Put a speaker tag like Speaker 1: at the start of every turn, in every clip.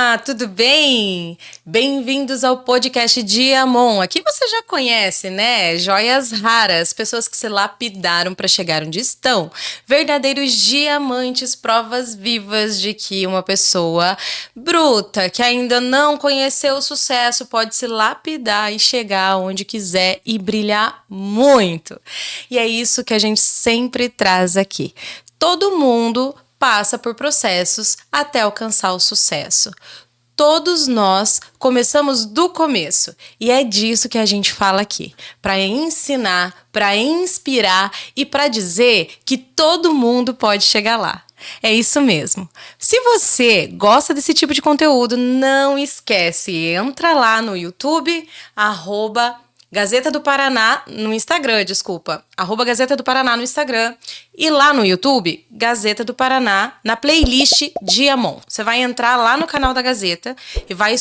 Speaker 1: Olá, tudo bem? Bem-vindos ao podcast Diamond. Aqui você já conhece, né? Joias raras, pessoas que se lapidaram para chegar onde estão. Verdadeiros diamantes, provas vivas de que uma pessoa bruta, que ainda não conheceu o sucesso, pode se lapidar e chegar onde quiser e brilhar muito. E é isso que a gente sempre traz aqui. Todo mundo passa por processos até alcançar o sucesso. Todos nós começamos do começo e é disso que a gente fala aqui, para ensinar, para inspirar e para dizer que todo mundo pode chegar lá. É isso mesmo. Se você gosta desse tipo de conteúdo, não esquece, entra lá no YouTube, Gazeta do Paraná no Instagram, @Gazeta do Paraná no Instagram. E lá no YouTube, Gazeta do Paraná, na playlist Diamond. Você vai entrar lá no canal da Gazeta e vai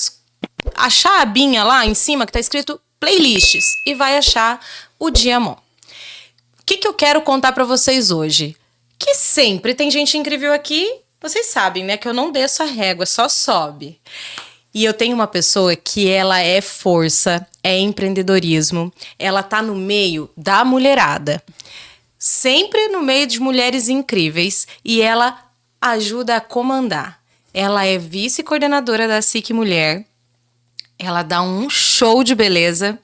Speaker 1: achar a abinha lá em cima que tá escrito playlists e vai achar o Diamond. O que eu quero contar pra vocês hoje? Que sempre tem gente incrível aqui. Vocês sabem, né? Que eu não desço a régua, só sobe. E eu tenho uma pessoa que ela é força, é empreendedorismo, ela tá no meio da mulherada, sempre no meio de mulheres incríveis e ela ajuda a comandar. Ela é vice-coordenadora da SIC Mulher, ela dá um show de beleza,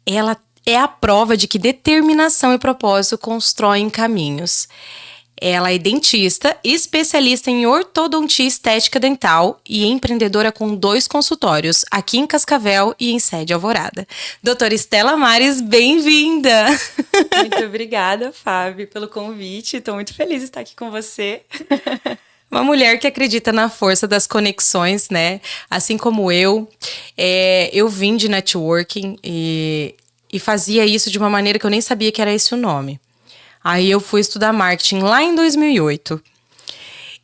Speaker 1: ela é a prova de que determinação e propósito constroem caminhos. Ela é dentista, especialista em ortodontia estética dental e empreendedora com 2 consultórios, aqui em Cascavel e em Sede Alvorada. Doutora Estela Mares, bem-vinda!
Speaker 2: Muito obrigada, Fábio, pelo convite. Estou muito feliz de estar aqui com você.
Speaker 1: Uma mulher que acredita na força das conexões, né? Assim como eu vim de networking e fazia isso de uma maneira que eu nem sabia que era esse o nome. Aí eu fui estudar marketing lá em 2008.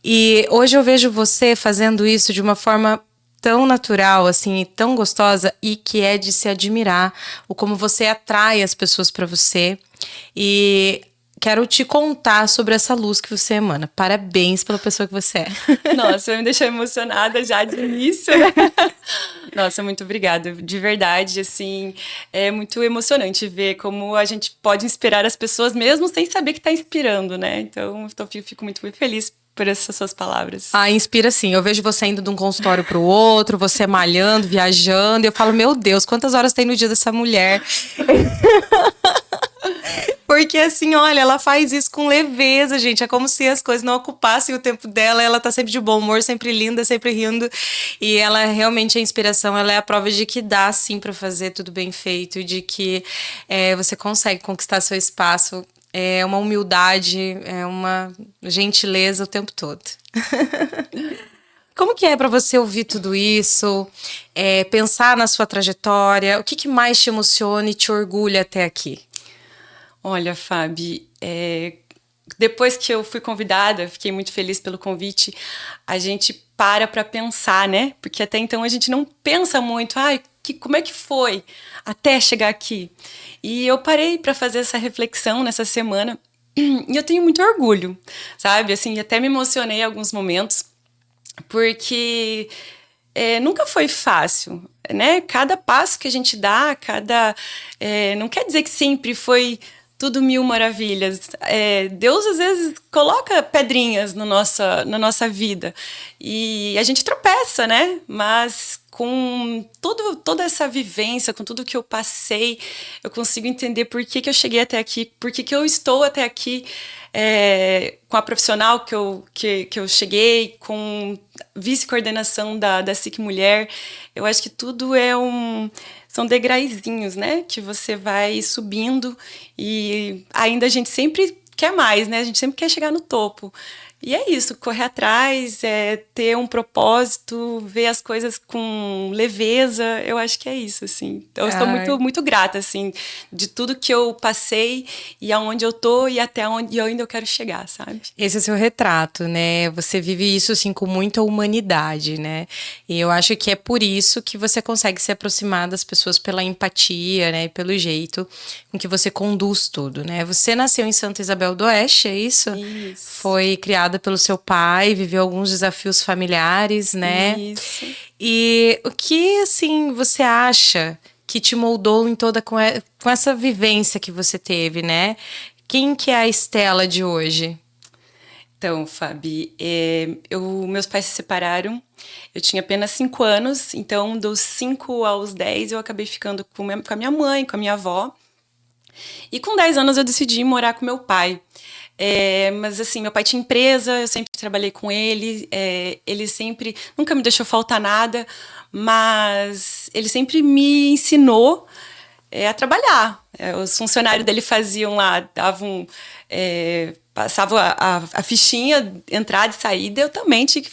Speaker 1: E hoje eu vejo você fazendo isso de uma forma tão natural, assim, e tão gostosa, e que é de se admirar, o como você atrai as pessoas para você. E quero te contar sobre essa luz que você emana. Parabéns pela pessoa que você é.
Speaker 2: Nossa, me deixou emocionada já de início, né? Nossa, muito obrigada. De verdade, assim, é muito emocionante ver como a gente pode inspirar as pessoas mesmo sem saber que está inspirando, né? Então eu fico muito feliz por essas suas palavras.
Speaker 1: Ah, inspira sim. Eu vejo você indo de um consultório pro outro, você malhando, viajando, e eu falo, meu Deus, quantas horas tem no dia dessa mulher? Porque assim, olha, ela faz isso com leveza, gente. É como se as coisas não ocupassem o tempo dela. Ela tá sempre de bom humor, sempre linda, sempre rindo. E ela realmente é inspiração. Ela é a prova de que dá, sim, pra fazer tudo bem feito. De que você consegue conquistar seu espaço. É uma humildade, é uma gentileza o tempo todo. Como que é pra você ouvir tudo isso? Pensar na sua trajetória? O que mais te emociona e te orgulha até aqui?
Speaker 2: Olha, Fábio, depois que eu fui convidada, fiquei muito feliz pelo convite, a gente para pensar, né? Porque até então a gente não pensa muito, como é que foi até chegar aqui? E eu parei para fazer essa reflexão nessa semana e eu tenho muito orgulho, sabe? Assim, até me emocionei em alguns momentos, porque nunca foi fácil, né? Cada passo que a gente dá, não quer dizer que sempre foi tudo mil maravilhas. Deus, às vezes, coloca pedrinhas na nossa vida. E a gente tropeça, né? Mas com toda essa vivência, com tudo que eu passei, eu consigo entender por que eu cheguei até aqui, por que eu estou até aqui, com a profissional que eu cheguei, com vice-coordenação da SIC Mulher. Eu acho que tudo são degraizinhos, né? Que você vai subindo e ainda a gente sempre quer mais, né? A gente sempre quer chegar no topo. E é isso, correr atrás, ter um propósito, ver as coisas com leveza, eu acho que é isso, assim. Então, eu estou muito, muito grata, assim, de tudo que eu passei e aonde eu tô e até onde eu ainda quero chegar, sabe?
Speaker 1: Esse é o seu retrato, né? Você vive isso, assim, com muita humanidade, né? E eu acho que é por isso que você consegue se aproximar das pessoas pela empatia, né? E pelo jeito com que você conduz tudo, né? Você nasceu em Santa Isabel do Oeste, é isso?
Speaker 2: Isso.
Speaker 1: Foi criada criada pelo seu pai, viveu alguns desafios familiares, né?
Speaker 2: Isso.
Speaker 1: E o que, assim, você acha que te moldou em toda com essa vivência que você teve, né? Quem que é a Estela de hoje?
Speaker 2: Então, Fabi, meus pais se separaram, eu tinha apenas 5 anos, então dos 5 aos 10 eu acabei ficando com a minha mãe, com a minha avó. E com 10 anos eu decidi morar com meu pai. Mas assim, meu pai tinha empresa, eu sempre trabalhei com ele, ele sempre, nunca me deixou faltar nada, mas ele sempre me ensinou a trabalhar. Os funcionários dele faziam lá, passavam a fichinha, entrada e saída, eu também tinha que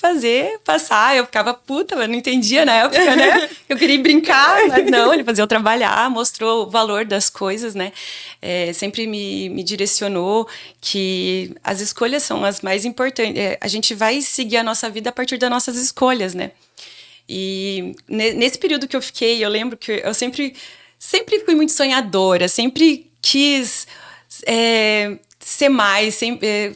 Speaker 2: passar. Eu ficava puta, mas não entendia na época, né? Eu queria brincar, mas não, ele fazia eu trabalhar, mostrou o valor das coisas, né? Sempre me direcionou que as escolhas são as mais importantes. A gente vai seguir a nossa vida a partir das nossas escolhas, né? E nesse período que eu fiquei, eu lembro que eu sempre fui muito sonhadora, sempre quis ser mais,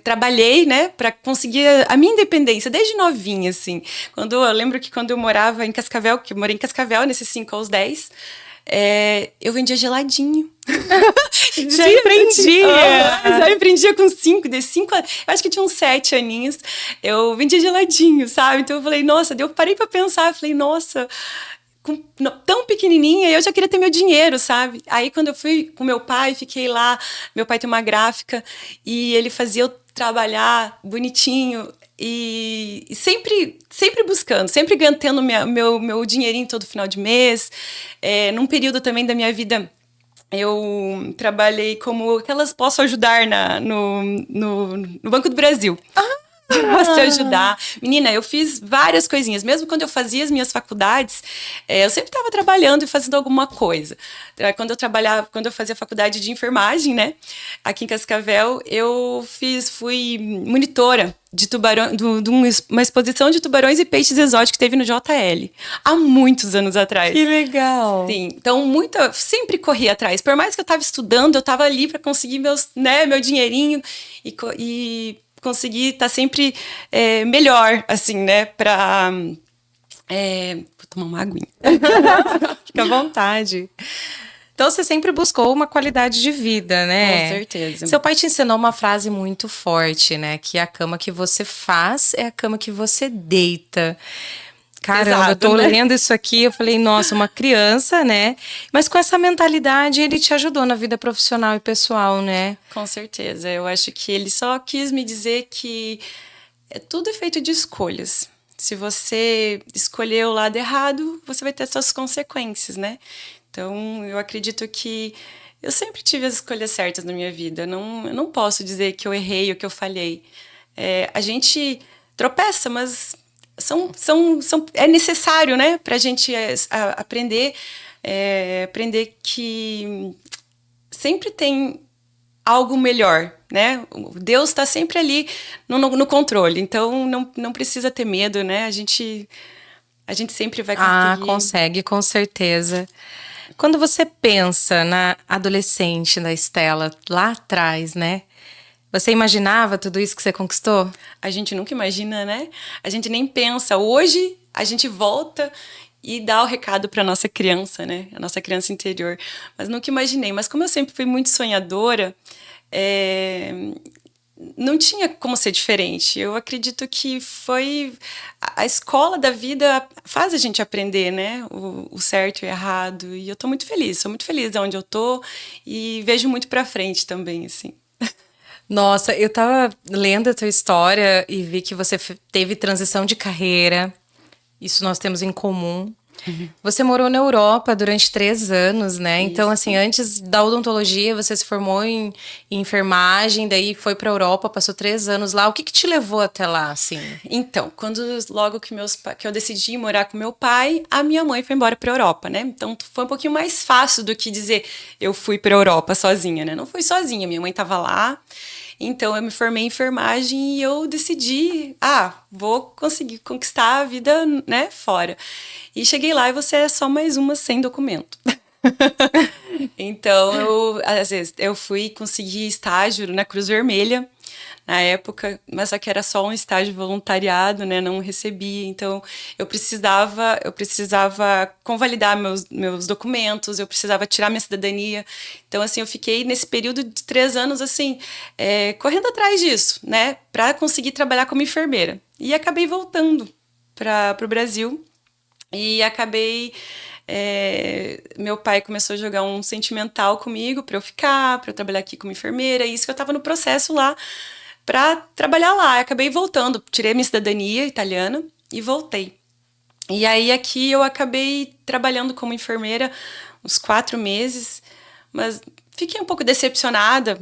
Speaker 2: trabalhei, né, para conseguir a minha independência desde novinha, assim. Eu lembro que quando eu morava em Cascavel, que eu morei em Cascavel nesses 5 aos 10, eu vendia geladinho.
Speaker 1: Já empreendia!
Speaker 2: Já empreendia com 5, eu acho que tinha uns 7 aninhos, eu vendia geladinho, sabe? Então eu falei, nossa, eu parei pra pensar, falei, nossa, tão pequenininha, eu já queria ter meu dinheiro, sabe? Aí quando eu fui com meu pai, fiquei lá, meu pai tem uma gráfica, e ele fazia eu trabalhar bonitinho, e sempre buscando, sempre tendo meu dinheirinho todo final de mês. Num período também da minha vida, eu trabalhei como aquelas posso ajudar no Banco do Brasil. Posso te ajudar. Menina, eu fiz várias coisinhas. Mesmo quando eu fazia as minhas faculdades, eu sempre estava trabalhando e fazendo alguma coisa. Quando eu fazia faculdade de enfermagem, né? Aqui em Cascavel, fui monitora de uma exposição de tubarões e peixes exóticos que teve no JL. Há muitos anos atrás.
Speaker 1: Que legal!
Speaker 2: Sim, então sempre corri atrás. Por mais que eu estava estudando, eu estava ali para conseguir meu dinheirinho e conseguir estar sempre melhor, assim, né? Vou tomar uma aguinha.
Speaker 1: Fica à vontade. Então, você sempre buscou uma qualidade de vida, né?
Speaker 2: Com certeza.
Speaker 1: Seu pai te ensinou uma frase muito forte, né? Que a cama que você faz é a cama que você deita. Caramba, eu tô lendo isso aqui, eu falei, nossa, uma criança, né? Mas com essa mentalidade, ele te ajudou na vida profissional e pessoal, né?
Speaker 2: Com certeza. Eu acho que ele só quis me dizer que tudo é feito de escolhas. Se você escolher o lado errado, você vai ter suas consequências, né? Então, eu acredito que eu sempre tive as escolhas certas na minha vida. Eu não posso dizer que eu errei ou que eu falhei. A gente tropeça, mas é necessário, né? Pra gente aprender que sempre tem algo melhor, né? Deus está sempre ali no controle. Então, não precisa ter medo, né? A gente sempre vai conseguir.
Speaker 1: Consegue, com certeza. Quando você pensa na adolescente, na Estela, lá atrás, né? Você imaginava tudo isso que você conquistou?
Speaker 2: A gente nunca imagina, né? A gente nem pensa. Hoje, a gente volta e dá o recado para nossa criança, né? A nossa criança interior. Mas nunca imaginei. Mas como eu sempre fui muito sonhadora, não tinha como ser diferente. Eu acredito que foi a escola da vida faz a gente aprender, né? O certo e o errado. E eu tô muito feliz. Sou muito feliz de onde eu tô e vejo muito para frente também, assim.
Speaker 1: Nossa, eu tava lendo a tua história e vi que você teve transição de carreira. Isso nós temos em comum. Uhum. Você morou na Europa durante 3 anos, né? Isso. Então, assim, antes da odontologia, você se formou em enfermagem, daí foi pra Europa, passou 3 anos lá. O que te levou até lá, assim?
Speaker 2: Então, logo que eu decidi morar com meu pai, a minha mãe foi embora pra Europa, né? Então, foi um pouquinho mais fácil do que dizer eu fui pra Europa sozinha, né? Não fui sozinha, minha mãe tava lá. Então, eu me formei em enfermagem e eu decidi, vou conseguir conquistar a vida, né, fora. E cheguei lá e você é só mais uma sem documento. Então, às vezes, eu fui conseguir estágio na Cruz Vermelha, na época, mas só que era só um estágio voluntariado, né? Não recebia. Então, eu precisava convalidar meus documentos, eu precisava tirar minha cidadania. Então, assim, eu fiquei nesse período de 3 anos, assim, correndo atrás disso, né? Para conseguir trabalhar como enfermeira. E acabei voltando para o Brasil e acabei. Meu pai começou a jogar um sentimental comigo para eu ficar, para eu trabalhar aqui como enfermeira, e isso que eu estava no processo lá para trabalhar lá. Eu acabei voltando, tirei minha cidadania italiana e voltei. E aí aqui eu acabei trabalhando como enfermeira uns 4 meses, mas fiquei um pouco decepcionada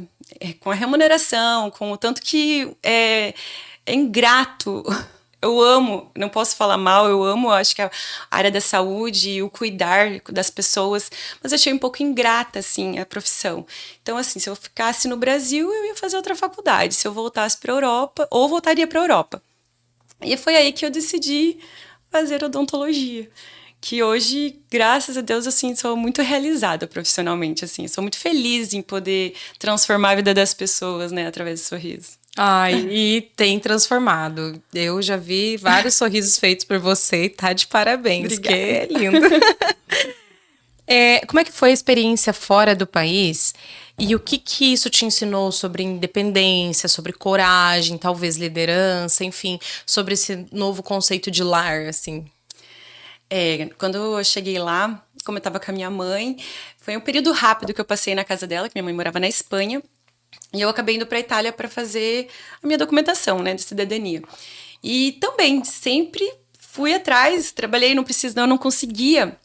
Speaker 2: com a remuneração, com o tanto que é ingrato. Eu amo, não posso falar mal, eu amo, acho que a área da saúde, o cuidar das pessoas, mas eu achei um pouco ingrata, assim, a profissão. Então, assim, se eu ficasse no Brasil, eu ia fazer outra faculdade. Se eu voltasse para a Europa, ou voltaria para a Europa. E foi aí que eu decidi fazer odontologia. Que hoje, graças a Deus, assim, sou muito realizada profissionalmente, assim. Sou muito feliz em poder transformar a vida das pessoas, né, através do sorriso.
Speaker 1: Ai, e tem transformado. Eu já vi vários sorrisos feitos por você e tá de parabéns, que
Speaker 2: Obrigada.
Speaker 1: é lindo. Como é que foi a experiência fora do país? E o que que isso te ensinou sobre independência, sobre coragem, talvez liderança, enfim, sobre esse novo conceito de lar, assim?
Speaker 2: Quando eu cheguei lá, como eu estava com a minha mãe, foi um período rápido que eu passei na casa dela, que minha mãe morava na Espanha, e eu acabei indo para a Itália para fazer a minha documentação, né, de cidadania. E também sempre fui atrás, trabalhei, não conseguia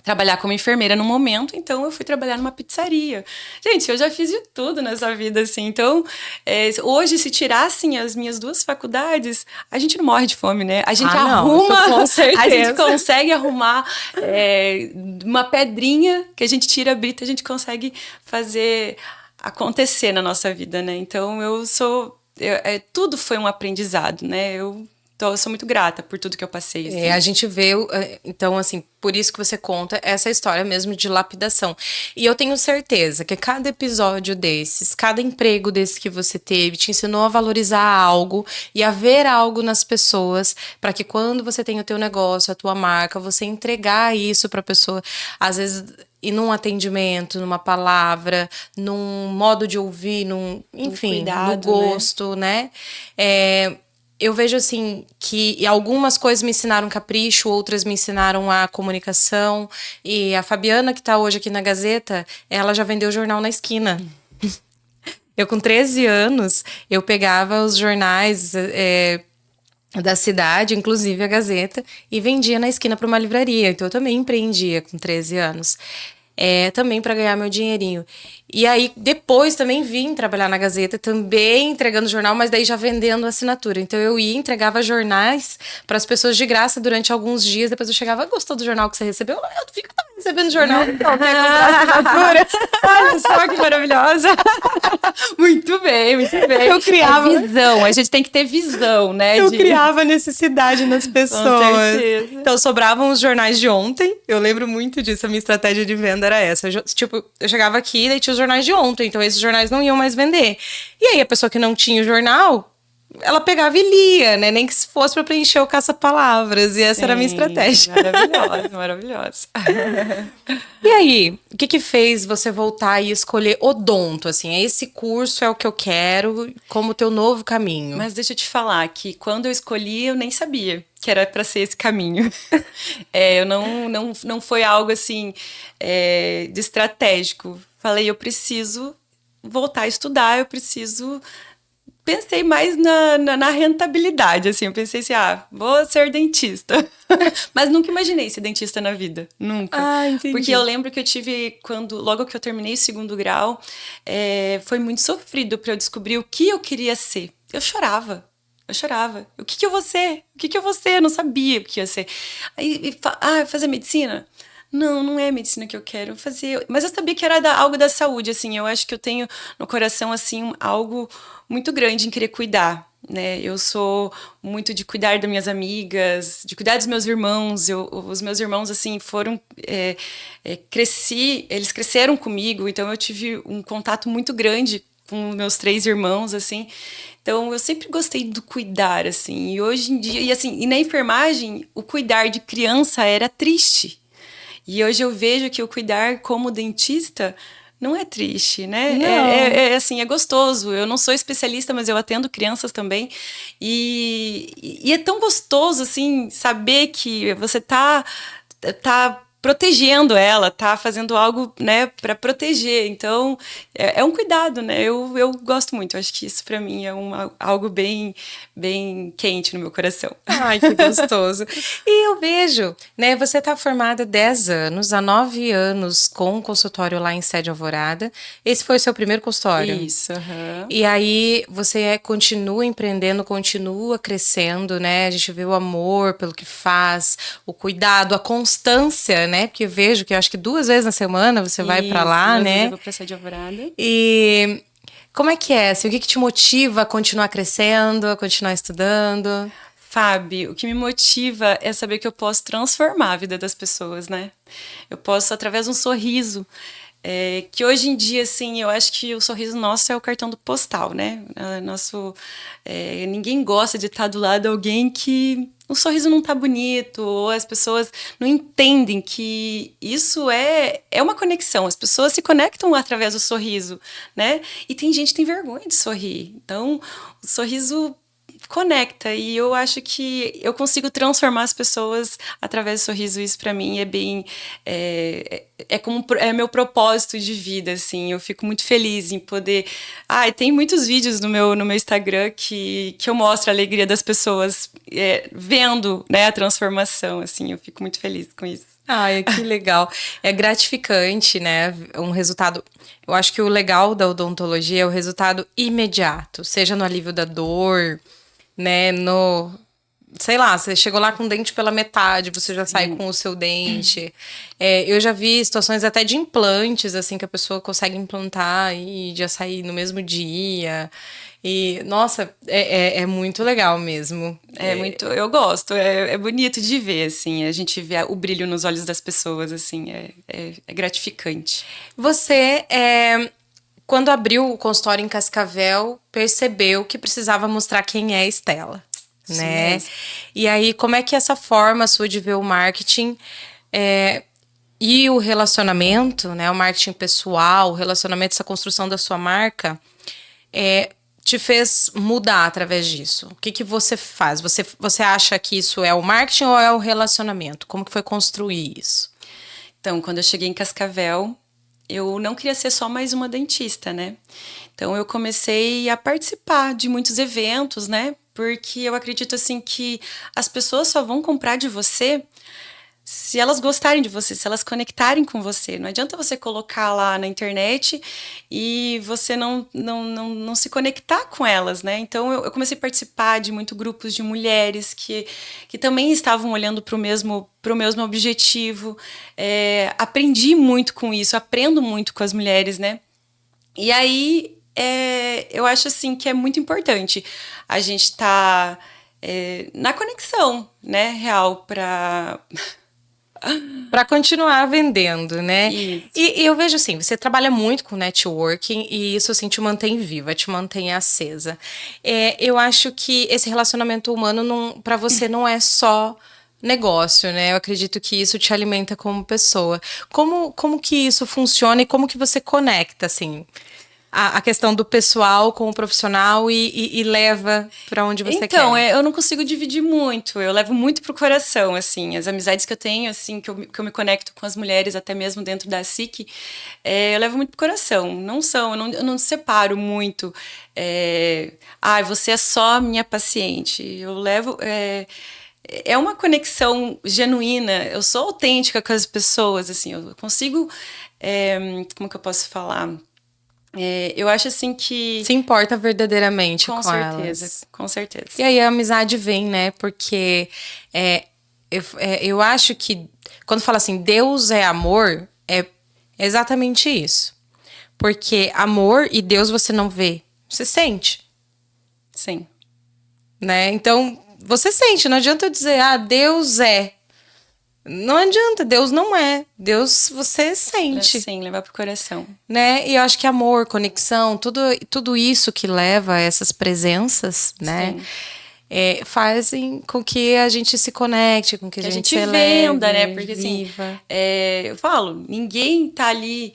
Speaker 2: trabalhar como enfermeira no momento, então eu fui trabalhar numa pizzaria. Gente, eu já fiz de tudo nessa vida, assim. Então, hoje, se tirassem as minhas 2 faculdades, a gente não morre de fome, né? A gente
Speaker 1: Não, isso
Speaker 2: arruma,
Speaker 1: com certeza.
Speaker 2: a gente consegue arrumar uma pedrinha que a gente tira a brita, a gente consegue fazer acontecer na nossa vida, né? Então, tudo foi um aprendizado, né? Então, eu sou muito grata por tudo que eu passei, assim.
Speaker 1: A gente vê, então, assim, por isso que você conta essa história mesmo de lapidação. E eu tenho certeza que cada episódio desses, cada emprego desse que você teve, te ensinou a valorizar algo e a ver algo nas pessoas, para que quando você tem o teu negócio, a tua marca, você entregar isso para a pessoa, às vezes e num atendimento, numa palavra, num modo de ouvir, enfim,
Speaker 2: cuidado,
Speaker 1: no gosto, né? Eu vejo assim que algumas coisas me ensinaram capricho, outras me ensinaram a comunicação. E a Fabiana, que tá hoje aqui na Gazeta, ela já vendeu jornal na esquina. Eu, com 13 anos, eu pegava os jornais da cidade, inclusive a Gazeta, e vendia na esquina para uma livraria. Então eu também empreendia com 13 anos. Também para ganhar meu dinheirinho. E aí, depois também vim trabalhar na Gazeta, também entregando jornal, mas daí já vendendo assinatura. Então eu ia, entregava jornais para as pessoas de graça durante alguns dias. Depois eu chegava, gostou do jornal que você recebeu? Eu fico recebendo jornal, então quer comprar assinatura?
Speaker 2: Olha só que maravilhosa! Muito bem, muito bem.
Speaker 1: Eu criava
Speaker 2: visão, a gente tem que ter visão, né?
Speaker 1: Eu criava necessidade nas pessoas.
Speaker 2: Com certeza.
Speaker 1: Então, sobravam os jornais de ontem. Eu lembro muito disso. A minha estratégia de venda era essa. Eu chegava aqui e daí tinha os jornais de ontem. Então, esses jornais não iam mais vender. E aí, a pessoa que não tinha o jornal, ela pegava e lia, né? Nem que fosse para preencher o caça-palavras. E essa era a minha estratégia.
Speaker 2: Maravilhosa, maravilhosa.
Speaker 1: E aí, o que fez você voltar e escolher odonto? Assim, esse curso é o que eu quero como teu novo caminho.
Speaker 2: Mas deixa eu te falar que quando eu escolhi, eu nem sabia que era para ser esse caminho. Eu não foi algo assim de estratégico. Falei, eu preciso voltar a estudar, eu preciso. Pensei mais na rentabilidade, assim. Eu pensei assim, vou ser dentista. Mas nunca imaginei ser dentista na vida. Nunca.
Speaker 1: Entendi.
Speaker 2: Porque eu lembro que eu tive, logo que eu terminei o 2º grau, foi muito sofrido para eu descobrir o que eu queria ser. Eu chorava. O que eu vou ser? O que eu vou ser? Eu não sabia o que ia ser. Aí, fazer medicina? não, não é medicina que eu quero fazer. Mas eu sabia que era algo da saúde, assim. Eu acho que eu tenho no coração, assim, algo muito grande em querer cuidar, né? Eu sou muito de cuidar das minhas amigas, de cuidar dos meus irmãos. Os meus irmãos, assim, foram... eles cresceram comigo, então eu tive um contato muito grande com meus 3 irmãos, assim. Então, eu sempre gostei do cuidar, assim. E hoje em dia... E na enfermagem, o cuidar de criança era triste. E hoje eu vejo que o cuidar como dentista não é triste, né?
Speaker 1: Não.
Speaker 2: Assim, é gostoso. Eu não sou especialista, mas eu atendo crianças também. E é tão gostoso, assim, saber que você tá protegendo ela, tá fazendo algo, né, para proteger. Então, é um cuidado, né? Eu gosto muito. Eu acho que isso para mim é algo bem, bem quente no meu coração.
Speaker 1: Ai, que gostoso. E eu vejo, né, você está formada há 10 anos, há 9 anos com um consultório lá em Sede Alvorada. Esse foi o seu primeiro consultório?
Speaker 2: Isso, aham.
Speaker 1: E aí você continua empreendendo, continua crescendo, né? A gente vê o amor pelo que faz, o cuidado, a constância, né? Porque eu vejo que eu acho que 2 vezes na semana você vai para
Speaker 2: Isso,
Speaker 1: lá,
Speaker 2: às vezes eu
Speaker 1: né?
Speaker 2: vou pra Sede Alvorada.
Speaker 1: E como é que é? Assim, o que que te motiva a continuar crescendo, a continuar estudando?
Speaker 2: Fábio, o que me motiva é saber que eu posso transformar a vida das pessoas, né? Eu posso, através de um sorriso, que hoje em dia, assim, eu acho que o sorriso nosso é o cartão do postal, né? Ninguém gosta de estar do lado de alguém que o sorriso não tá bonito, ou as pessoas não entendem que isso é uma conexão. As pessoas se conectam através do sorriso, né? E tem gente que tem vergonha de sorrir. Então, o sorriso conecta, e eu acho que eu consigo transformar as pessoas através do sorriso. Isso para mim é bem como é meu propósito de vida, assim. Eu fico muito feliz em poder tem muitos vídeos no meu Instagram que eu mostro a alegria das pessoas vendo, né, a transformação, assim. Eu fico muito feliz com isso.
Speaker 1: Ai, que legal. É gratificante, né? Um resultado. Eu acho que o legal da odontologia é o resultado imediato, seja no alívio da dor, né? Sei lá, você chegou lá com o dente pela metade, você já sai
Speaker 2: Sim.
Speaker 1: com o seu dente. Eu já vi situações até de implantes, assim, que a pessoa consegue implantar e já sair no mesmo dia. E, nossa, é muito legal mesmo.
Speaker 2: Eu gosto, é bonito de ver, assim, a gente vê o brilho nos olhos das pessoas, assim, é gratificante.
Speaker 1: Você, quando abriu o consultório em Cascavel, percebeu que precisava mostrar quem é a Estela,
Speaker 2: Isso
Speaker 1: né?
Speaker 2: mesmo.
Speaker 1: E aí, como é que essa forma sua de ver o marketing e o relacionamento, né? O marketing pessoal, o relacionamento, essa construção da sua marca, te fez mudar através disso? O que que você faz? Você acha que isso é o marketing ou é o relacionamento? Como que foi construir isso?
Speaker 2: Então, quando eu cheguei em Cascavel, eu não queria ser só mais uma dentista, né? Então, eu comecei a participar de muitos eventos, né? Porque eu acredito, assim, que as pessoas só vão comprar de você se elas gostarem de você, se elas conectarem com você. Não adianta você colocar lá na internet e você não se conectar com elas, né? Então, eu comecei a participar de muitos grupos de mulheres que também estavam olhando para o mesmo objetivo. Aprendi muito com isso, aprendo muito com as mulheres, né? E aí, eu acho, assim, que é muito importante a gente estar na conexão, né, real, para...
Speaker 1: Para continuar vendendo, né?
Speaker 2: Isso.
Speaker 1: E eu vejo assim, você trabalha muito com networking e isso assim te mantém viva, te mantém acesa. Eu acho que esse relacionamento humano para você não é só negócio, né? Eu acredito que isso te alimenta como pessoa. Como que isso funciona e como que você conecta, assim, a questão do pessoal com o profissional e leva para onde você
Speaker 2: Então,
Speaker 1: quer?
Speaker 2: eu não consigo dividir muito. Eu levo muito pro coração, assim. As amizades que eu tenho, assim, que eu me conecto com as mulheres, até mesmo dentro da SIC, eu levo muito pro coração. Eu não separo muito. Você é só minha paciente. Eu levo. É uma conexão genuína. Eu sou autêntica com as pessoas, assim. Eu consigo. Como que eu posso falar? Eu acho assim que.
Speaker 1: Se importa verdadeiramente
Speaker 2: Com
Speaker 1: com
Speaker 2: certeza,
Speaker 1: elas.
Speaker 2: com certeza.
Speaker 1: E aí a amizade vem, né? Porque eu acho que quando fala assim, Deus é amor, é exatamente isso. Porque amor e Deus você não vê, você sente,
Speaker 2: Sim.
Speaker 1: né? Então, você sente, não adianta eu dizer, Deus é. Não adianta, Deus não é. Deus você sente,
Speaker 2: Sim, levar pro coração.
Speaker 1: né? E eu acho que amor, conexão, tudo isso que leva a essas presenças, né?
Speaker 2: Sim.
Speaker 1: Fazem com que a gente se conecte, com que a
Speaker 2: Que a
Speaker 1: gente
Speaker 2: gente
Speaker 1: se
Speaker 2: venda, né?
Speaker 1: eleve,
Speaker 2: Porque assim,
Speaker 1: viva.
Speaker 2: eu falo, ninguém tá ali,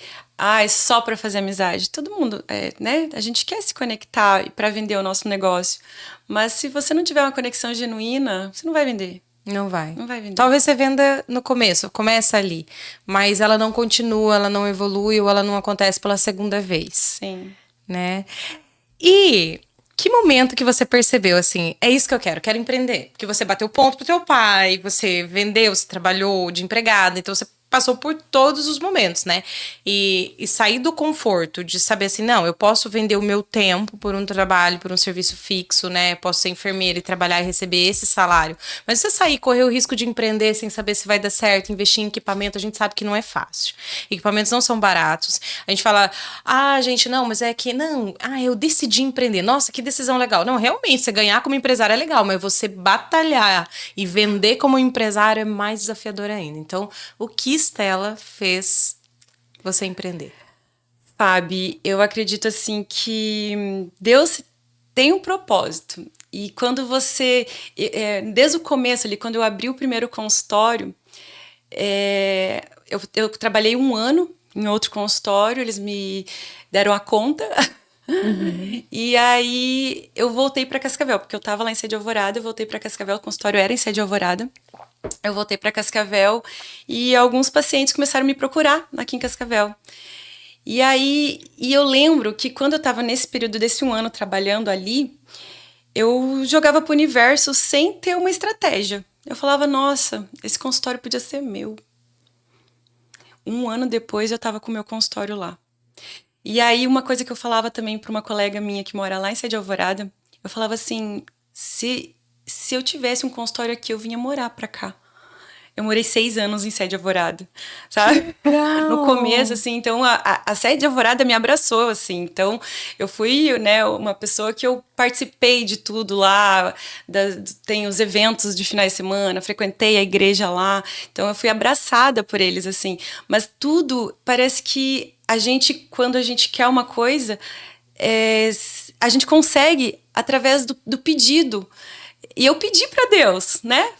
Speaker 2: só pra fazer amizade. Todo mundo, né? A gente quer se conectar para vender o nosso negócio. Mas se você não tiver uma conexão genuína, você não vai vender.
Speaker 1: Não vai.
Speaker 2: Não vai vender.
Speaker 1: Talvez você venda no começo, começa ali, mas ela não continua, ela não evolui ou ela não acontece pela segunda vez,
Speaker 2: Sim.
Speaker 1: né? E que momento que você percebeu assim, é isso que eu quero empreender? Porque você bateu ponto pro teu pai, você vendeu, você trabalhou de empregada, então você passou por todos os momentos, né? E sair do conforto de saber assim, não, eu posso vender o meu tempo por um trabalho, por um serviço fixo, né? Posso ser enfermeira e trabalhar e receber esse salário. Mas você sair, correr o risco de empreender sem saber se vai dar certo, investir em equipamento, a gente sabe que não é fácil. Equipamentos não são baratos. A gente fala, gente, não, mas é que, não, eu decidi empreender. Nossa, que decisão legal. Não, realmente, você ganhar como empresário é legal, mas você batalhar e vender como empresário é mais desafiador ainda. Então, o que Stella fez você empreender?
Speaker 2: Fábio, eu acredito assim que Deus tem um propósito. E quando você, desde o começo ali, quando eu abri o primeiro consultório, eu trabalhei 1 ano em outro consultório, eles me deram a conta.
Speaker 1: Uhum.
Speaker 2: E aí eu voltei para Cascavel, porque eu estava lá em Sede Alvorada, eu voltei para Cascavel, o consultório era em Sede Alvorada. Eu voltei para Cascavel e alguns pacientes começaram a me procurar aqui em Cascavel. E aí, eu lembro que quando eu estava nesse período desse 1 ano trabalhando ali, eu jogava pro universo sem ter uma estratégia. Eu falava, nossa, esse consultório podia ser meu. 1 ano depois eu estava com o meu consultório lá. E aí, uma coisa que eu falava também para uma colega minha que mora lá em Sede Alvorada, eu falava assim, se eu tivesse um consultório aqui, eu vinha morar pra cá. Eu morei 6 anos em Sede Alvorada, sabe?
Speaker 1: Que legal!
Speaker 2: No começo, assim, então a Sede Alvorada me abraçou, assim. Então, eu fui, né, uma pessoa que eu participei de tudo lá, tem os eventos de finais de semana, frequentei a igreja lá. Então, eu fui abraçada por eles, assim. Mas tudo parece que quando a gente quer uma coisa, a gente consegue através do pedido. E eu pedi para Deus, né?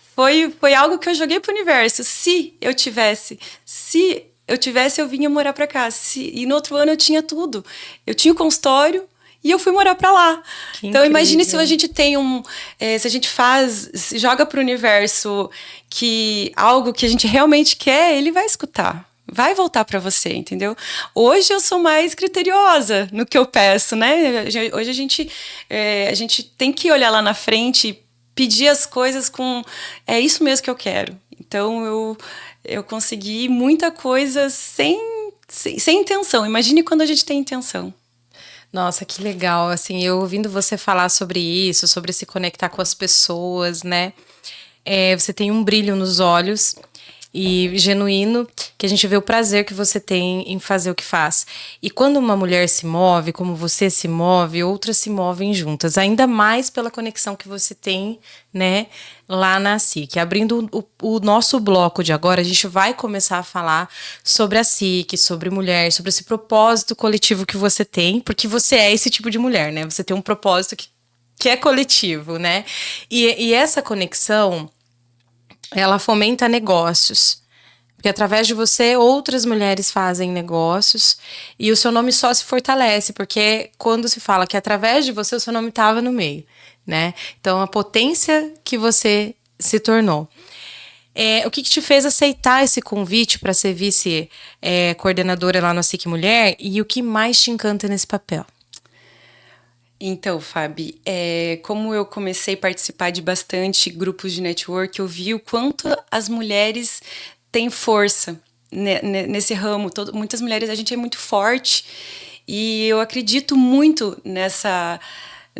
Speaker 2: Foi algo que eu joguei pro universo. Se eu tivesse, eu vinha morar para cá. E no outro ano eu tinha tudo. Eu tinha o consultório e eu fui morar para lá.
Speaker 1: Que
Speaker 2: Então imagine se
Speaker 1: incrível.
Speaker 2: a gente tem se a gente se joga pro universo que algo que a gente realmente quer, ele vai escutar. Vai voltar para você, entendeu? Hoje eu sou mais criteriosa no que eu peço, né? Hoje a gente tem que olhar lá na frente, pedir as coisas com é isso mesmo que eu quero. Então eu consegui muita coisa sem intenção. Imagine quando a gente tem intenção.
Speaker 1: Nossa, que legal, assim, eu ouvindo você falar sobre isso, sobre se conectar com as pessoas, né? Você tem um brilho nos olhos e genuíno, que a gente vê o prazer que você tem em fazer o que faz. E quando uma mulher se move, como você se move, outras se movem juntas, ainda mais pela conexão que você tem, né, lá na SIC. Abrindo o nosso bloco de agora, a gente vai começar a falar sobre a SIC, sobre mulher, sobre esse propósito coletivo que você tem, porque você é esse tipo de mulher, né? Você tem um propósito que é coletivo, né? E essa conexão, ela fomenta negócios. Porque através de você, outras mulheres fazem negócios e o seu nome só se fortalece, porque quando se fala que através de você, o seu nome estava no meio, né? Então, a potência que você se tornou. O que te fez aceitar esse convite para ser vice-coordenadora lá no SIC Mulher e o que mais te encanta nesse papel?
Speaker 2: Então, Fabi, como eu comecei a participar de bastante grupos de network, eu vi o quanto as mulheres têm força nesse ramo. Muitas mulheres, a gente é muito forte e eu acredito muito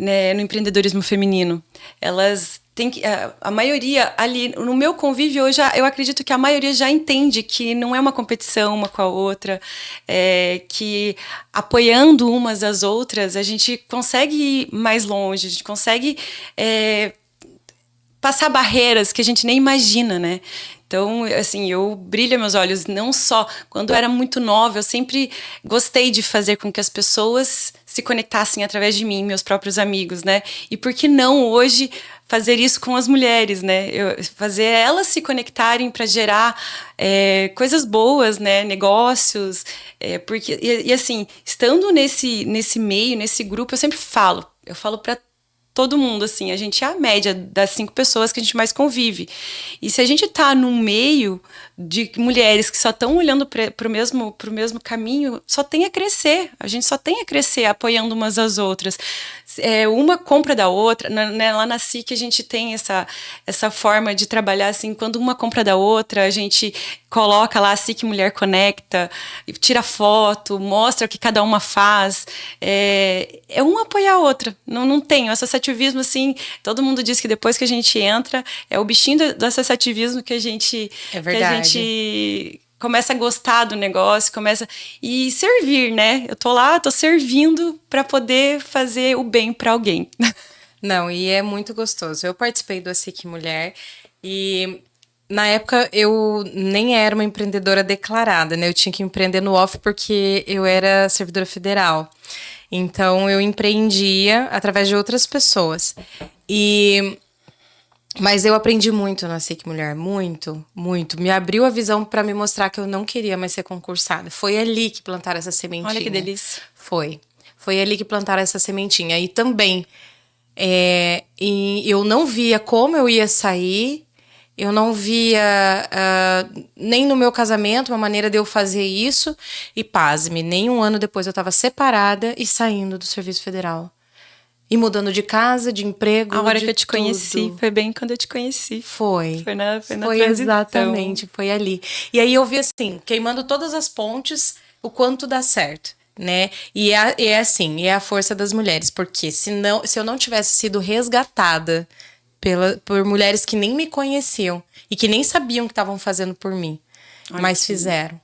Speaker 2: né, no empreendedorismo feminino. Elas têm que, a maioria ali, no meu convívio, eu acredito que a maioria já entende que não é uma competição uma com a outra, que apoiando umas às outras, a gente consegue ir mais longe, a gente consegue passar barreiras que a gente nem imagina, né? Então, assim, eu brilho meus olhos não só quando eu era muito nova, eu sempre gostei de fazer com que as pessoas se conectassem através de mim, meus próprios amigos, né? E por que não hoje fazer isso com as mulheres, né? Fazer elas se conectarem para gerar coisas boas, né? Negócios, porque e assim, estando nesse meio, nesse grupo, eu falo para todo mundo, assim, a gente é a média das 5 pessoas que a gente mais convive. E se a gente tá num meio de mulheres que só estão olhando pro mesmo caminho, só tem a crescer. A gente só tem a crescer apoiando umas às outras. Uma compra da outra, né? Lá na SIC a gente tem essa forma de trabalhar assim, quando uma compra da outra, a gente coloca lá a SIC Mulher Conecta, tira foto, mostra o que cada uma faz. É uma apoiar a outra. Não tem. O associativismo, assim, todo mundo diz que depois que a gente entra, é o bichinho do associativismo que a gente começa a gostar do negócio, e servir, né? Eu tô lá, tô servindo para poder fazer o bem para alguém.
Speaker 1: Não, e é muito gostoso. Eu participei do ASIC Mulher e na época eu nem era uma empreendedora declarada, né? Eu tinha que empreender no off porque eu era servidora federal. Então eu empreendia através de outras pessoas. Mas eu aprendi muito na SIC Mulher, muito, muito. Me abriu a visão para me mostrar que eu não queria mais ser concursada. Foi ali que plantaram essa sementinha.
Speaker 2: Olha que delícia.
Speaker 1: Foi ali que plantaram essa sementinha. E também, e eu não via como eu ia sair, eu não via nem no meu casamento uma maneira de eu fazer isso. E pasme, nem um ano depois eu estava separada e saindo do Serviço Federal. E mudando de casa, de emprego,
Speaker 2: a hora que eu te
Speaker 1: tudo.
Speaker 2: Conheci, foi bem quando eu te conheci.
Speaker 1: Foi
Speaker 2: na transição.
Speaker 1: Exatamente, foi ali. E aí eu vi assim, queimando todas as pontes, o quanto dá certo, né? E é assim, é a força das mulheres, porque se eu não tivesse sido resgatada por mulheres que nem me conheciam e que nem sabiam o que estavam fazendo por mim, mas fizeram.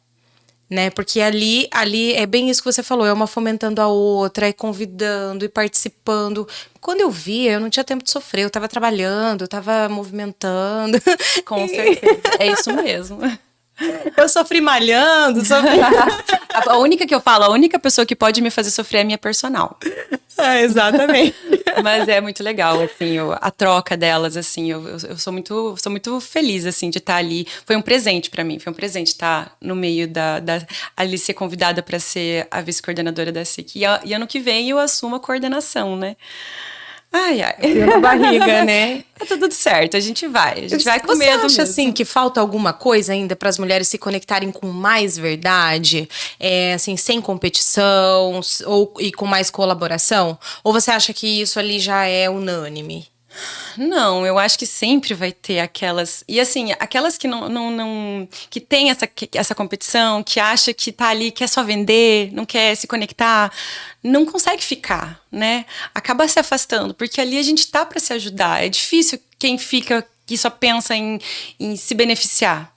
Speaker 1: Né? Porque ali é bem isso que você falou, é uma fomentando a outra, é convidando e participando. Quando eu via, eu não tinha tempo de sofrer, eu tava trabalhando, eu tava movimentando.
Speaker 2: Com certeza, é isso mesmo.
Speaker 1: Eu sofri malhando,
Speaker 2: A única pessoa que pode me fazer sofrer é a minha personal.
Speaker 1: Exatamente.
Speaker 2: Mas é muito legal, assim, a troca delas, assim, eu sou muito feliz, assim, de estar ali. Foi um presente para mim, foi um presente estar no meio ali ser convidada para ser a vice-coordenadora da SIC. E ano que vem eu assumo a coordenação, né? Ai.
Speaker 1: Na barriga, né?
Speaker 2: Tá tudo certo, a gente vai com
Speaker 1: Você
Speaker 2: medo
Speaker 1: acha,
Speaker 2: mesmo.
Speaker 1: assim, que falta alguma coisa ainda para as mulheres se conectarem com mais verdade? Assim, sem competição e com mais colaboração? Ou você acha que isso ali já é unânime?
Speaker 2: Não, eu acho que sempre vai ter aquelas... E assim, aquelas que não que tem essa competição, que acha que tá ali, quer só vender, não quer se conectar, não consegue ficar, né? Acaba se afastando, porque ali a gente tá para se ajudar. É difícil quem fica que só pensa em se beneficiar,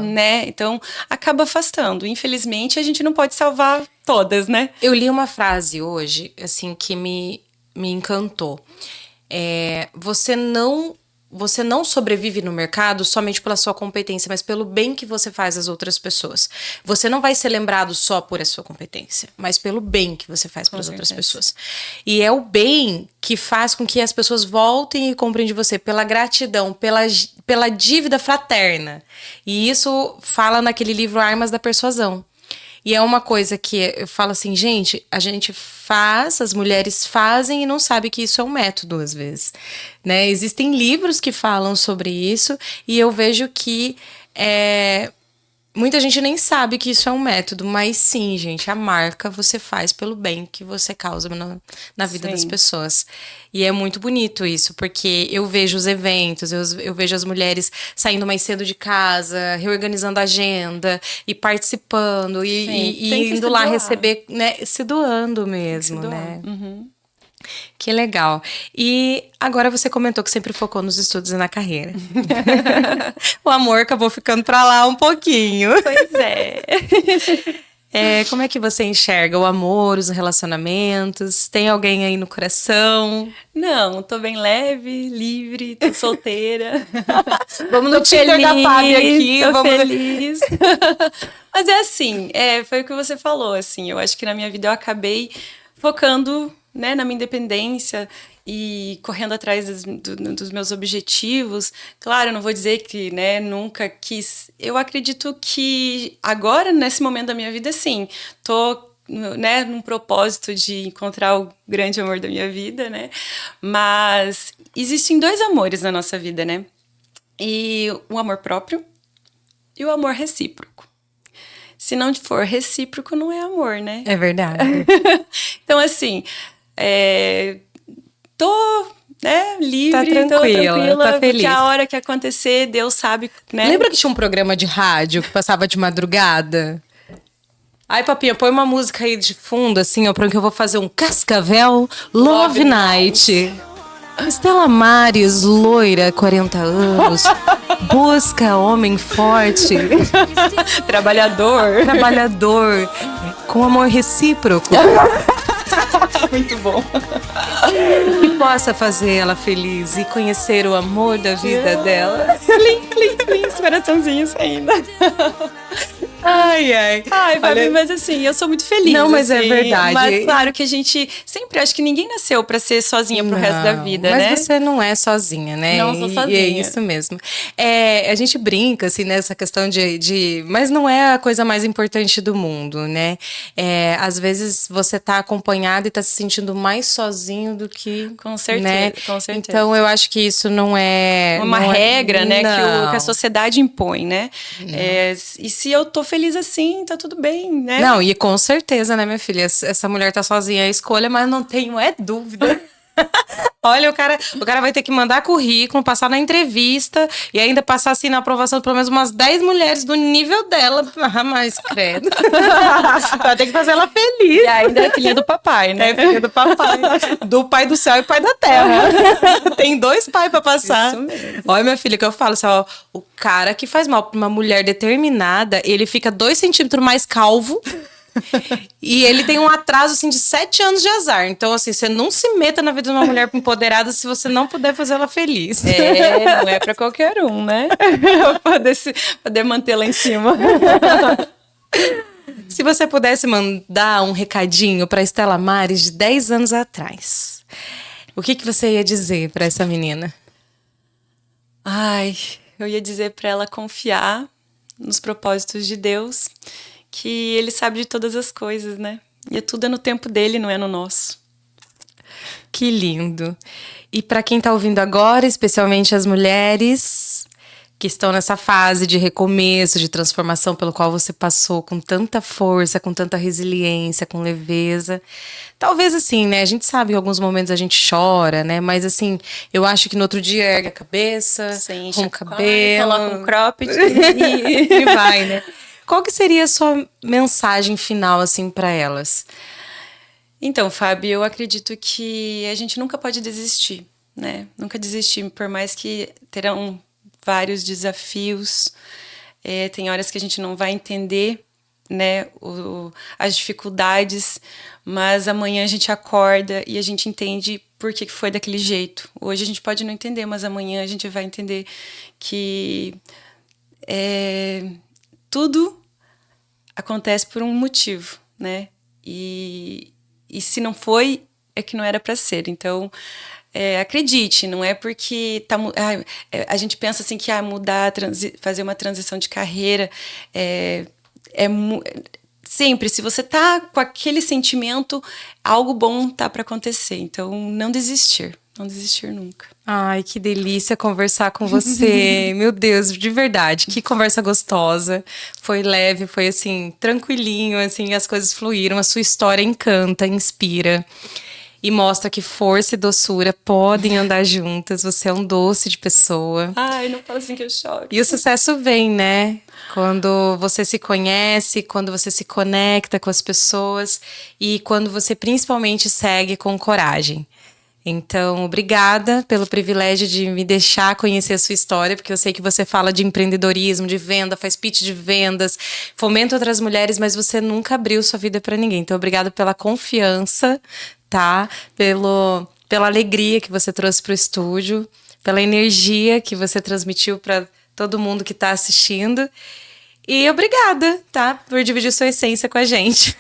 Speaker 2: né? Então, acaba afastando. Infelizmente, a gente não pode salvar todas, né?
Speaker 1: Eu li uma frase hoje, assim, que me encantou. Você não sobrevive no mercado somente pela sua competência, mas pelo bem que você faz às outras pessoas. Você não vai ser lembrado só por a sua competência, mas pelo bem que você faz para as outras pessoas. E é o bem que faz com que as pessoas voltem e comprem de você, pela gratidão, pela dívida fraterna. E isso fala naquele livro Armas da Persuasão. E é uma coisa que eu falo assim, gente, a gente faz, as mulheres fazem e não sabe que isso é um método, às vezes, né? Existem livros que falam sobre isso e eu vejo que muita gente nem sabe que isso é um método, mas sim, gente, a marca você faz pelo bem que você causa na vida das pessoas. E é muito bonito isso, porque eu vejo os eventos, eu vejo as mulheres saindo mais cedo de casa, reorganizando a agenda e participando e indo lá receber, né, se doando mesmo, né?
Speaker 2: Uhum.
Speaker 1: Que legal. E agora você comentou que sempre focou nos estudos e na carreira. O amor acabou ficando pra lá um pouquinho.
Speaker 2: Pois é.
Speaker 1: Como é que você enxerga o amor, os relacionamentos? Tem alguém aí no coração?
Speaker 2: Não, tô bem leve, livre, tô solteira.
Speaker 1: Vamos no
Speaker 2: Tô
Speaker 1: Tinder da Fábio aqui.
Speaker 2: tô
Speaker 1: Vamos...
Speaker 2: feliz. Mas é assim, foi o que você falou, assim, eu acho que na minha vida eu acabei focando, né, na minha independência e correndo atrás dos meus objetivos. Claro, eu não vou dizer que, né, nunca quis. Eu acredito que agora, nesse momento da minha vida, sim, tô, né, num propósito de encontrar o grande amor da minha vida, né? Mas existem dois amores na nossa vida, né? E o amor próprio e o amor recíproco. Se não for recíproco, não é amor, né?
Speaker 1: É verdade.
Speaker 2: Então, assim, tô, né, livre,
Speaker 1: Tá tranquila,
Speaker 2: tô tranquila,
Speaker 1: tá feliz.
Speaker 2: porque a hora que acontecer, Deus sabe, né?
Speaker 1: Lembra que tinha um programa de rádio que passava de madrugada? Ai, papinha, põe uma música aí de fundo, assim, ó, porque eu vou fazer um Cascavel Love Night. Estela Maris, loira, 40 anos, busca homem forte,
Speaker 2: Trabalhador.
Speaker 1: com amor recíproco,
Speaker 2: Muito bom.
Speaker 1: que possa fazer ela feliz e conhecer o amor da vida dela.
Speaker 2: Plim, plim, plim, os coraçãozinhos ainda.
Speaker 1: Ai, ai.
Speaker 2: Ai, Fabi,
Speaker 1: Olha,
Speaker 2: mas assim, eu sou muito feliz.
Speaker 1: Não, mas é
Speaker 2: assim,
Speaker 1: verdade.
Speaker 2: Mas claro que a gente sempre acho que ninguém nasceu pra ser sozinha pro resto da vida,
Speaker 1: mas
Speaker 2: né?
Speaker 1: você não é sozinha, né?
Speaker 2: Não sou
Speaker 1: E
Speaker 2: sozinha.
Speaker 1: é isso mesmo. A gente brinca, assim, nessa questão de... Mas não é a coisa mais importante do mundo, né? Às vezes você tá acompanhado e tá se sentindo mais sozinho do que...
Speaker 2: Com certeza,
Speaker 1: né?
Speaker 2: com certeza.
Speaker 1: Então, eu acho que isso não é...
Speaker 2: Uma
Speaker 1: não
Speaker 2: regra, né, que a
Speaker 1: Não.
Speaker 2: sociedade impõe, né? E se eu tô feliz assim, tá tudo bem, né?
Speaker 1: Não, e com certeza, né, minha filha? Essa mulher tá sozinha, é escolha, mas não tenho dúvida. Olha, o cara vai ter que mandar currículo, passar na entrevista e ainda passar assim na aprovação de pelo menos umas 10 mulheres do nível dela. Ah, mas credo. Vai ter que fazer ela feliz.
Speaker 2: E ainda é filha do papai, né?
Speaker 1: É filha do papai. Do pai do céu e pai da terra. Tem 2 pais pra passar.
Speaker 2: Isso mesmo.
Speaker 1: Olha, minha filha, que eu falo assim, ó, o cara que faz mal pra uma mulher determinada, ele fica 2 centímetros mais calvo. E ele tem um atraso, assim, de 7 anos de azar. Então, assim, você não se meta na vida de uma mulher empoderada se você não puder fazer ela feliz.
Speaker 2: Não é pra qualquer um, né? poder mantê-la em cima.
Speaker 1: Se você pudesse mandar um recadinho pra Estela Maris de 10 anos atrás, o que você ia dizer pra essa menina?
Speaker 2: Ai, eu ia dizer pra ela confiar nos propósitos de Deus, que Ele sabe de todas as coisas, né? E tudo é no tempo dele, não é no nosso.
Speaker 1: Que lindo. E para quem tá ouvindo agora, especialmente as mulheres que estão nessa fase de recomeço, de transformação pelo qual você passou com tanta força, com tanta resiliência, com leveza. Talvez assim, né? A gente sabe que em alguns momentos a gente chora, né? Mas assim, eu acho que no outro dia ergue a cabeça, arruma o cabelo,
Speaker 2: coloca um cropped
Speaker 1: e vai, né? Qual que seria a sua mensagem final, assim, para elas?
Speaker 2: Então, Fábio, eu acredito que a gente nunca pode desistir, né? Nunca desistir, por mais que terão vários desafios. Tem horas que a gente não vai entender, né, as dificuldades, mas amanhã a gente acorda e a gente entende por que foi daquele jeito. Hoje a gente pode não entender, mas amanhã a gente vai entender que tudo acontece por um motivo, né? E se não foi, é que não era para ser. Então, acredite, não é porque a gente pensa assim que mudar, fazer uma transição de carreira sempre, se você tá com aquele sentimento, algo bom tá para acontecer. Então, não desistir nunca.
Speaker 1: Ai, que delícia conversar com você. Meu Deus, de verdade, que conversa gostosa. Foi leve, foi assim, tranquilinho, assim, as coisas fluíram. A sua história encanta, inspira. E mostra que força e doçura podem andar juntas. Você é um doce de pessoa.
Speaker 2: Ai, não fala assim que eu choro.
Speaker 1: E o sucesso vem, né? Quando você se conhece, quando você se conecta com as pessoas e quando você principalmente segue com coragem. Então, obrigada pelo privilégio de me deixar conhecer a sua história, porque eu sei que você fala de empreendedorismo, de venda, faz pitch de vendas, fomenta outras mulheres, mas você nunca abriu sua vida para ninguém. Então, obrigada pela confiança, tá? Pela alegria que você trouxe para o estúdio, pela energia que você transmitiu para todo mundo que está assistindo. E obrigada, tá? Por dividir sua essência com a gente.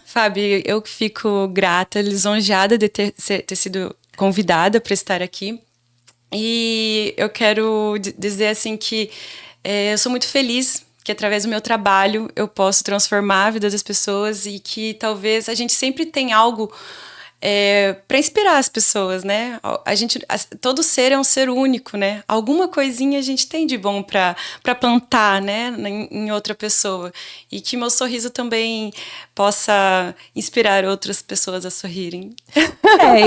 Speaker 2: Fábio, eu fico grata, lisonjeada de ter sido convidada para estar aqui. E eu quero dizer assim que eu sou muito feliz que através do meu trabalho eu posso transformar a vida das pessoas e que talvez a gente sempre tem algo para inspirar as pessoas, né? Todo ser é um ser único, né? Alguma coisinha a gente tem de bom para plantar, né? Em outra pessoa. E que meu sorriso também possa inspirar outras pessoas a sorrirem.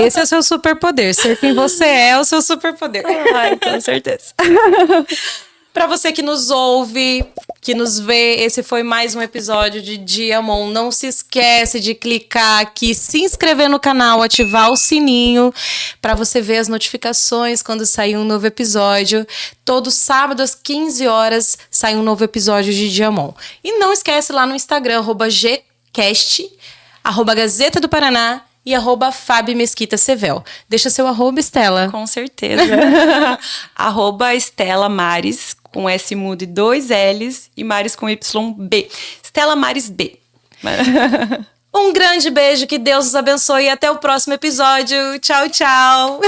Speaker 1: Esse é o seu superpoder. Ser quem você é o seu superpoder.
Speaker 2: Ai, com certeza.
Speaker 1: Para você que nos ouve, que nos vê, esse foi mais um episódio de Diamond. Não se esquece de clicar aqui, se inscrever no canal, ativar o sininho para você ver as notificações quando sair um novo episódio. Todo sábado às 15 horas sai um novo episódio de Diamond. E não esquece lá no Instagram, @gcast, @Gazeta do Paraná e @Fabi Mesquita Sevel. Deixa seu @, Estela.
Speaker 2: Com certeza. @Estela Mares, com S mudo e 2 L's, e Mares com Y B. Estela Mares B.
Speaker 1: Um grande beijo, que Deus os abençoe e até o próximo episódio. Tchau, tchau.